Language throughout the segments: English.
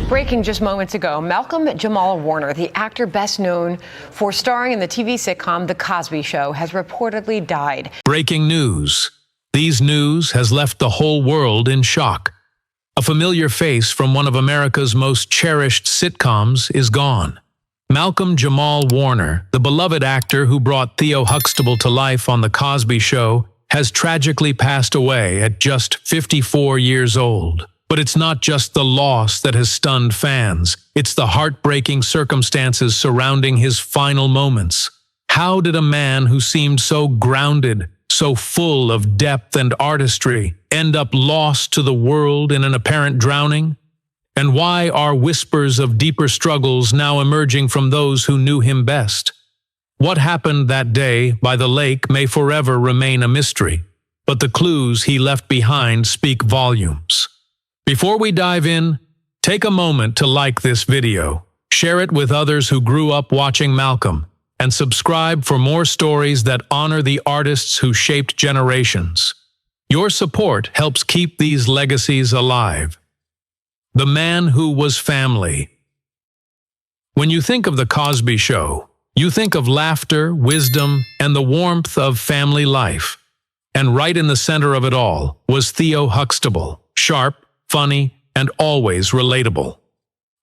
Breaking just moments ago, Malcolm-Jamal Warner, the actor best known for starring in the TV sitcom The Cosby Show, has reportedly died. Breaking news. These news has left the whole world in shock. A familiar face from one of America's most cherished sitcoms is gone. Malcolm-Jamal Warner, the beloved actor who brought Theo Huxtable to life on The Cosby Show, has tragically passed away at just 54 years old. But it's not just the loss that has stunned fans. It's the heartbreaking circumstances surrounding his final moments. How did a man who seemed so grounded, so full of depth and artistry, end up lost to the world in an apparent drowning? And why are whispers of deeper struggles now emerging from those who knew him best? What happened that day by the lake may forever remain a mystery, but the clues he left behind speak volumes. Before we dive in, take a moment to like this video, share it with others who grew up watching Malcolm, and subscribe for more stories that honor the artists who shaped generations. Your support helps keep these legacies alive. The man who was family. When you think of The Cosby Show, you think of laughter, wisdom, and the warmth of family life. And right in the center of it all was Theo Huxtable, sharp, funny, and always relatable.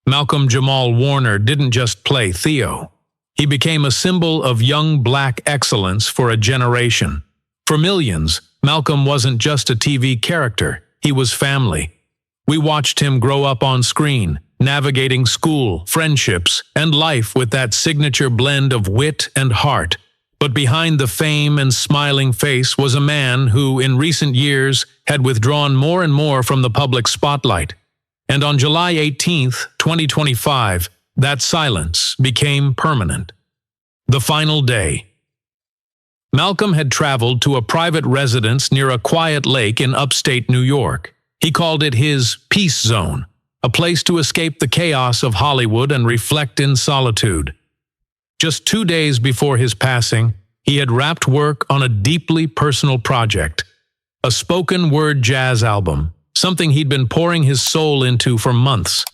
Malcolm-Jamal Warner didn't just play Theo. He became a symbol of young black excellence for a generation. For millions, Malcolm wasn't just a TV character, he was family. We watched him grow up on screen, navigating school, friendships, and life with that signature blend of wit and heart. But behind the fame and smiling face was a man who, in recent years, had withdrawn more and more from the public spotlight. And on July 18, 2025, that silence became permanent. The final day. Malcolm had traveled to a private residence near a quiet lake in upstate New York. He called it his peace zone, a place to escape the chaos of Hollywood and reflect in solitude. Just 2 days before his passing, he had wrapped work on a deeply personal project, a spoken-word jazz album, something he'd been pouring his soul into for months.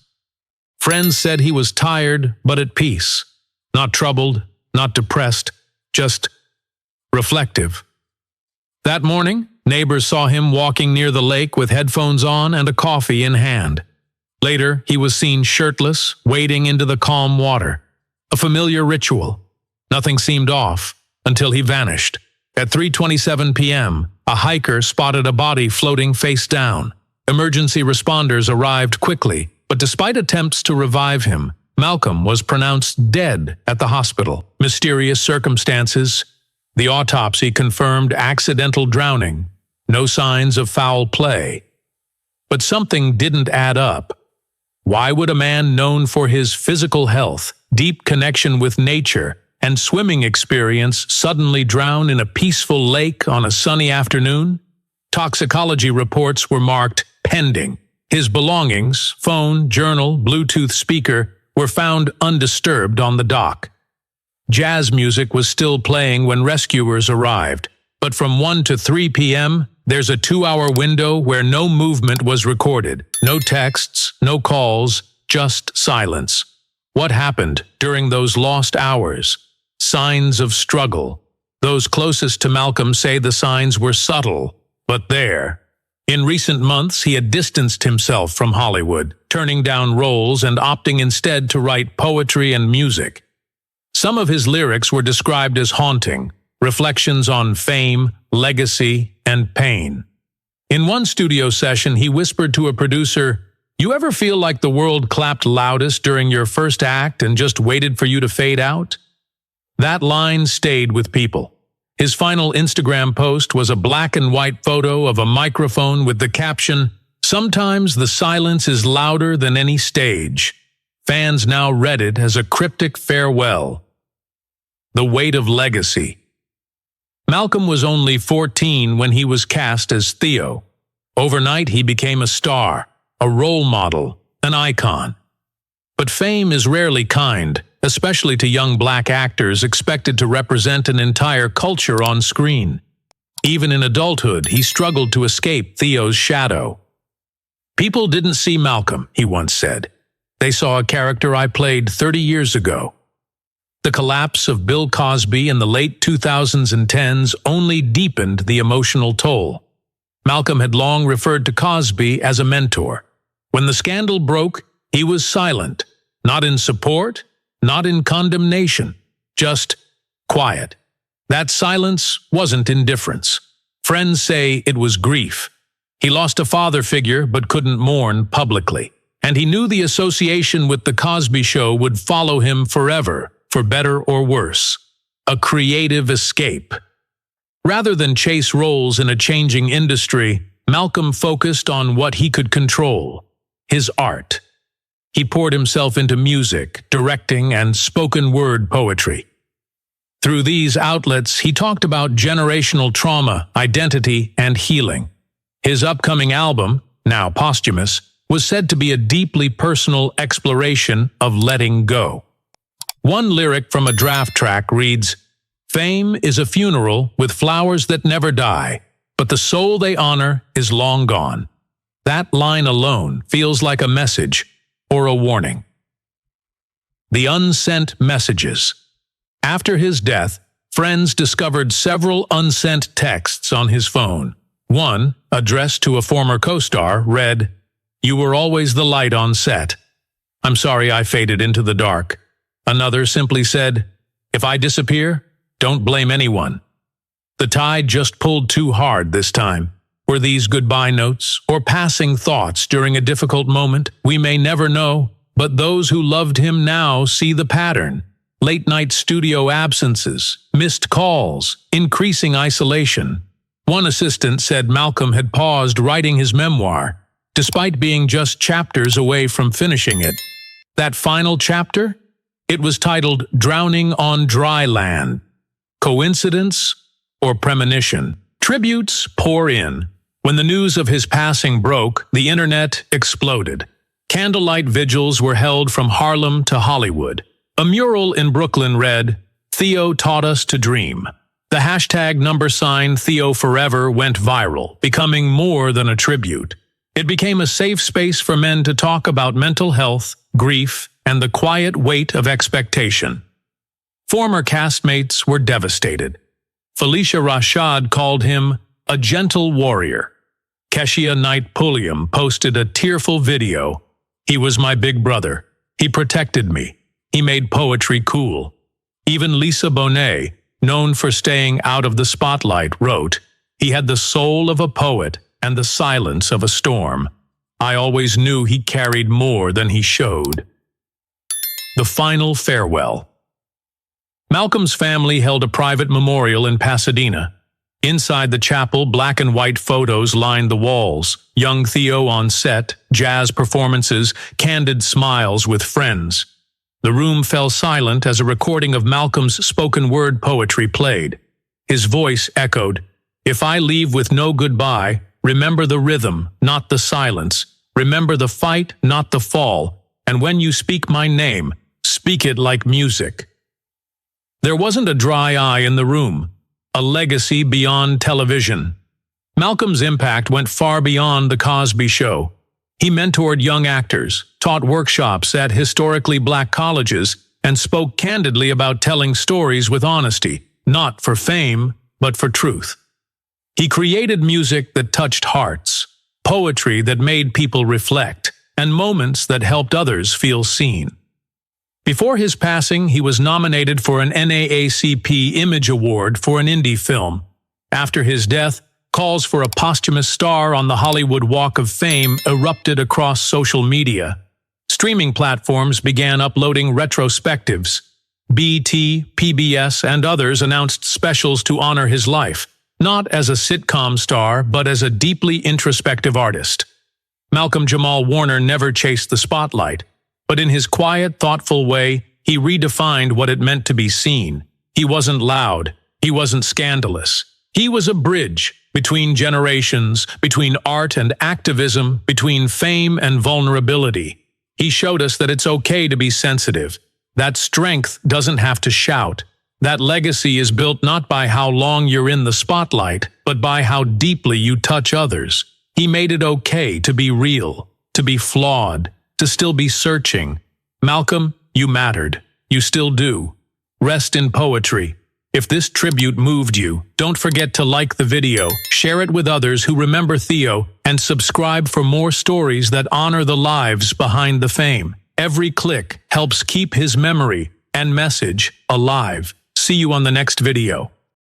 Friends said he was tired but at peace, not troubled, not depressed, just reflective. That morning, neighbors saw him walking near the lake with headphones on and a coffee in hand. Later, he was seen shirtless, wading into the calm water. A familiar ritual. Nothing seemed off until he vanished. At 3:27 p.m., a hiker spotted a body floating face down. Emergency responders arrived quickly, but despite attempts to revive him, Malcolm was pronounced dead at the hospital. Mysterious circumstances. The autopsy confirmed accidental drowning. No signs of foul play. But something didn't add up. Why would a man known for his physical health, deep connection with nature, and swimming experience suddenly drown in a peaceful lake on a sunny afternoon? Toxicology reports were marked pending. His belongings, phone, journal, Bluetooth speaker, were found undisturbed on the dock. Jazz music was still playing when rescuers arrived, but from 1 to 3 p.m., there's a 2-hour window where no movement was recorded. No texts, no calls, just silence. What happened during those lost hours? Signs of struggle. Those closest to Malcolm say the signs were subtle, but there. In recent months, he had distanced himself from Hollywood, turning down roles and opting instead to write poetry and music. Some of his lyrics were described as haunting, reflections on fame, legacy, and pain. In one studio session, he whispered to a producer, "You ever feel like the world clapped loudest during your first act and just waited for you to fade out?" That line stayed with people. His final Instagram post was a black and white photo of a microphone with the caption, "Sometimes the silence is louder than any stage." Fans now read it as a cryptic farewell. The weight of legacy. Malcolm was only 14 when he was cast as Theo. Overnight, he became a star, a role model, an icon. But fame is rarely kind, especially to young black actors expected to represent an entire culture on screen. Even in adulthood, he struggled to escape Theo's shadow. "People didn't see Malcolm," he once said. They saw a character I played 30 years ago. The collapse of Bill Cosby in the late 2000s and 10s only deepened the emotional toll. Malcolm had long referred to Cosby as a mentor. When the scandal broke, he was silent, not in support, not in condemnation, just quiet. That silence wasn't indifference. Friends say it was grief. He lost a father figure but couldn't mourn publicly. And he knew the association with The Cosby Show would follow him forever, for better or worse. A creative escape. Rather than chase roles in a changing industry, Malcolm focused on what he could control: his art. He poured himself into music, directing, and spoken-word poetry. Through these outlets, he talked about generational trauma, identity, and healing. His upcoming album, now posthumous, was said to be a deeply personal exploration of letting go. One lyric from a draft track reads, "Fame is a funeral with flowers that never die, but the soul they honor is long gone." That line alone feels like a message or a warning. The unsent messages. After his death, friends discovered several unsent texts on his phone. One, addressed to a former co-star, read, "You were always the light on set. I'm sorry I faded into the dark." Another simply said, "If I disappear, don't blame anyone." The tide just pulled too hard this time. Were these goodbye notes or passing thoughts during a difficult moment? We may never know, but those who loved him now see the pattern. Late-night studio absences, missed calls, increasing isolation. One assistant said Malcolm had paused writing his memoir, despite being just chapters away from finishing it. That final chapter? It was titled "Drowning on Dry Land." Coincidence or premonition? Tributes pour in. When the news of his passing broke, the internet exploded. Candlelight vigils were held from Harlem to Hollywood. A mural in Brooklyn read, "Theo taught us to dream." The hashtag #TheoForever went viral, becoming more than a tribute. It became a safe space for men to talk about mental health, grief, and the quiet weight of expectation. Former castmates were devastated. Felicia Rashad called him a gentle warrior. Keshia Knight Pulliam posted a tearful video. "He was my big brother. He protected me. He made poetry cool." Even Lisa Bonet, known for staying out of the spotlight, wrote, "He had the soul of a poet and the silence of a storm. I always knew he carried more than he showed." The final farewell. Malcolm's family held a private memorial in Pasadena. Inside the chapel, black and white photos lined the walls. Young Theo on set, jazz performances, candid smiles with friends. The room fell silent as a recording of Malcolm's spoken-word poetry played. His voice echoed, "If I leave with no goodbye, remember the rhythm, not the silence. Remember the fight, not the fall. And when you speak my name, speak it like music." There wasn't a dry eye in the room. A legacy beyond television. Malcolm's impact went far beyond The Cosby Show. He mentored young actors, taught workshops at historically black colleges, and spoke candidly about telling stories with honesty, not for fame, but for truth. He created music that touched hearts, poetry that made people reflect, and moments that helped others feel seen. Before his passing, he was nominated for an NAACP Image Award for an indie film. After his death, calls for a posthumous star on the Hollywood Walk of Fame erupted across social media. Streaming platforms began uploading retrospectives. BT, PBS, and others announced specials to honor his life, not as a sitcom star, but as a deeply introspective artist. Malcolm-Jamal Warner never chased the spotlight, but in his quiet, thoughtful way, he redefined what it meant to be seen. He wasn't loud. He wasn't scandalous. He was a bridge between generations, between art and activism, between fame and vulnerability. He showed us that it's okay to be sensitive, that strength doesn't have to shout, that legacy is built not by how long you're in the spotlight, but by how deeply you touch others. He made it okay to be real, to be flawed, to still be searching. Malcolm, you mattered. You still do. Rest in poetry. If this tribute moved you, don't forget to like the video, share it with others who remember Theo, and subscribe for more stories that honor the lives behind the fame. Every click helps keep his memory and message alive. See you on the next video.